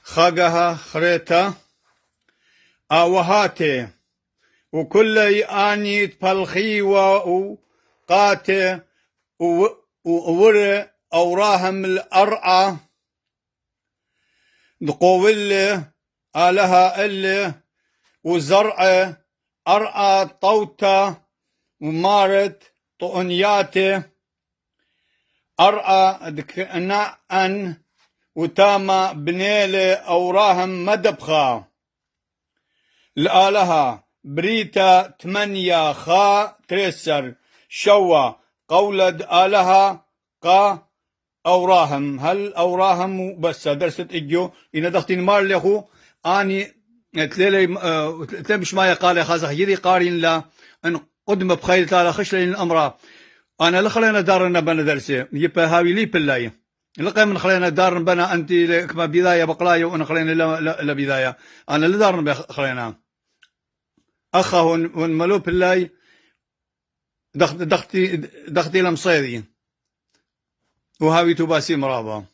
خاقها خريتا آوهاتي وكل آني تبلخي وقاتي وور أوراهم الأرعى دقوله آلها اللي وزرع أرعى طوتا ومارت طؤنياتي أرعى دكناء وتاما بنيلة أوراهم مدبخا لآلها بريتا 8 خا تريسر شوا قولد آلها قا أوراهم هل أوراهم بس درست إجو إن دختين مار لخو أني تلي مش ما يقال خازخ يدي قارين لا أن قدم بخيل تالا خشلين الأمر أنا لخلينا دارنا بنا درسي يبقى هاوي لي بالله لقى من خلينا دار بنا أنت كما بداية بقلاية وأنا خلينا لا بداية أنا لدارنا خلينا أخه ونملو بالله دختي لمصيدي وهاوي تباسي مرابا